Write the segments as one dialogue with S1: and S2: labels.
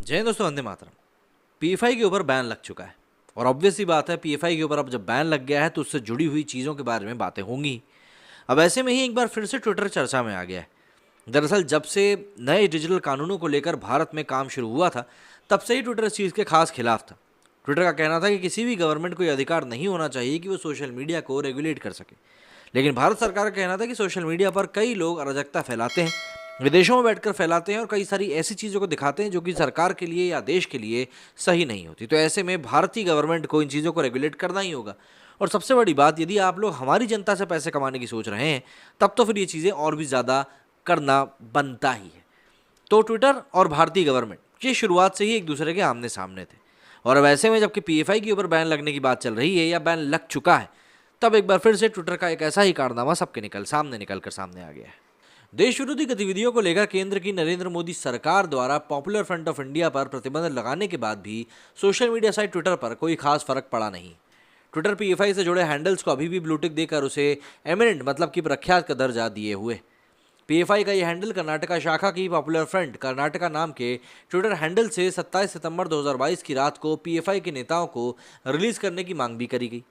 S1: जय हिंद दोस्तों, वंदे मातरम। पीएफआई के ऊपर बैन लग चुका है और ऑब्वियस सी बात है, पीएफआई के ऊपर अब जब बैन लग गया है तो उससे जुड़ी हुई चीज़ों के बारे में बातें होंगी। अब ऐसे में ही एक बार फिर से ट्विटर चर्चा में आ गया है। दरअसल जब से नए डिजिटल कानूनों को लेकर भारत में काम शुरू हुआ था, तब से ही ट्विटर इस चीज़ के खास खिलाफ था। ट्विटर का कहना था कि किसी भी गवर्नमेंट को ये अधिकार नहीं होना चाहिए कि वो सोशल मीडिया को रेगुलेट कर सके। लेकिन भारत सरकार का कहना था कि सोशल मीडिया पर कई लोग अराजकता फैलाते हैं, विदेशों में बैठकर फैलाते हैं और कई सारी ऐसी चीज़ों को दिखाते हैं जो कि सरकार के लिए या देश के लिए सही नहीं होती। तो ऐसे में भारतीय गवर्नमेंट को इन चीज़ों को रेगुलेट करना ही होगा। और सबसे बड़ी बात, यदि आप लोग हमारी जनता से पैसे कमाने की सोच रहे हैं, तब तो फिर ये चीज़ें और भी ज़्यादा करना बनता ही है। तो ट्विटर और भारतीय गवर्नमेंट ये शुरुआत से ही एक दूसरे के आमने सामने थे। और अब ऐसे में जबकि पीएफआई के ऊपर बैन लगने की बात चल रही है या बैन लग चुका है, तब एक बार फिर से ट्विटर का एक ऐसा ही कारनामा सबके निकल कर सामने आ गया है। देश विरोधी गतिविधियों को लेकर केंद्र की नरेंद्र मोदी सरकार द्वारा पॉपुलर फ्रंट ऑफ इंडिया पर प्रतिबंध लगाने के बाद भी सोशल मीडिया साइट ट्विटर पर कोई खास फर्क पड़ा नहीं। ट्विटर पीएफआई से जुड़े हैंडल्स को अभी भी ब्लू टिक देकर उसे एमिनेंट मतलब कि प्रख्यात का दर्जा दिए हुए। पीएफआई का यह हैंडल कर्नाटका शाखा की पॉपुलर फ्रंट कर्नाटका नाम के ट्विटर हैंडल से 27 सितंबर 2022 की रात को पीएफआई के नेताओं को रिलीज करने की मांग भी करी गई।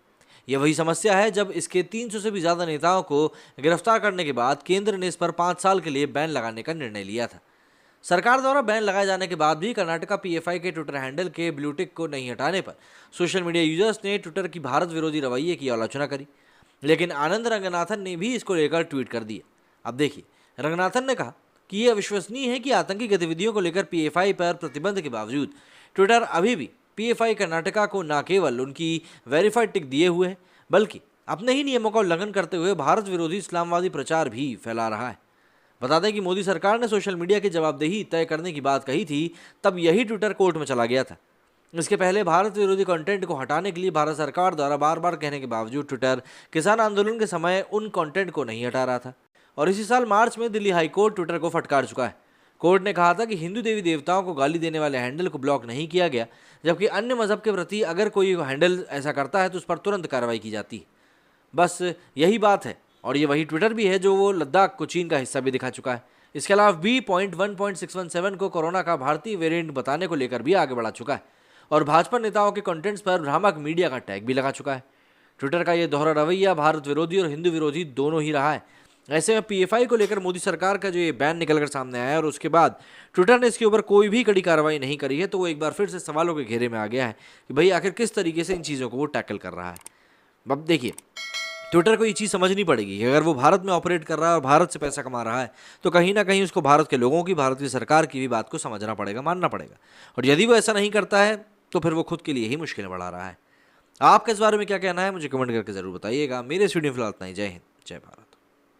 S1: यह वही समस्या है जब इसके 300 से भी ज़्यादा नेताओं को गिरफ्तार करने के बाद केंद्र ने इस पर 5 साल के लिए बैन लगाने का निर्णय लिया था। सरकार द्वारा बैन लगाए जाने के बाद भी कर्नाटका पीएफआई के ट्विटर हैंडल के ब्लूटिक को नहीं हटाने पर सोशल मीडिया यूजर्स ने ट्विटर की भारत विरोधी रवैये की आलोचना करी। लेकिन आनंद रंगनाथन ने भी इसको लेकर ट्वीट कर दिया। अब देखिए, रंगनाथन ने कहा कि यह अविश्वसनीय है कि आतंकी गतिविधियों को लेकर पीएफआई पर प्रतिबंध के बावजूद ट्विटर अभी भी पीएफआई कर्नाटका को न केवल उनकी वेरीफाइड टिक दिए हुए है, बल्कि अपने ही नियमों का उल्लंघन करते हुए भारत विरोधी इस्लामवादी प्रचार भी फैला रहा है। बता दें कि मोदी सरकार ने सोशल मीडिया की जवाबदेही तय करने की बात कही थी, तब यही ट्विटर कोर्ट में चला गया था। इसके पहले भारत विरोधी कंटेंट को हटाने के लिए भारत सरकार द्वारा बार बार कहने के बावजूद ट्विटर किसान आंदोलन के समय उन कंटेंट को नहीं हटा रहा था। और इसी साल मार्च में दिल्ली हाई कोर्ट ट्विटर को फटकार चुका है। कोर्ट ने कहा था कि हिंदू देवी देवताओं को गाली देने वाले हैंडल को ब्लॉक नहीं किया गया, जबकि अन्य मजहब के प्रति अगर कोई हैंडल ऐसा करता है तो उस पर तुरंत कार्रवाई की जाती है। बस यही बात है। और ये वही ट्विटर भी है जो वो लद्दाख को चीन का हिस्सा भी दिखा चुका है। इसके अलावा B.1.617 को कोरोना का भारतीय वेरिएंट बताने को लेकर भी आगे बढ़ा चुका है और भाजपा नेताओं के कंटेंट्स पर भ्रामक मीडिया का टैग भी लगा चुका है। ट्विटर का ये दोहरा रवैया भारत विरोधी और हिंदू विरोधी दोनों ही रहा है। ऐसे में पीएफआई को लेकर मोदी सरकार का जो ये बैन निकलकर सामने आया और उसके बाद ट्विटर ने इसके ऊपर कोई भी कड़ी कार्रवाई नहीं करी है, तो वो एक बार फिर से सवालों के घेरे में आ गया है कि भाई आखिर किस तरीके से इन चीज़ों को वो टैकल कर रहा है। अब देखिए, ट्विटर को ये चीज़ समझनी पड़ेगी कि अगर वो भारत में ऑपरेट कर रहा है और भारत से पैसा कमा रहा है, तो कहीं ना कहीं उसको भारत के लोगों की, भारत की सरकार की भी बात को समझना पड़ेगा, मानना पड़ेगा। और यदि वो ऐसा नहीं करता है तो फिर वो खुद के लिए ही मुश्किलें बढ़ा रहा है। आपका इस बारे में क्या कहना है, मुझे कमेंट करके ज़रूर बताइएगा। मेरे इस वीडियो में फिलहाल इतना ही। जय हिंद, जय भारत।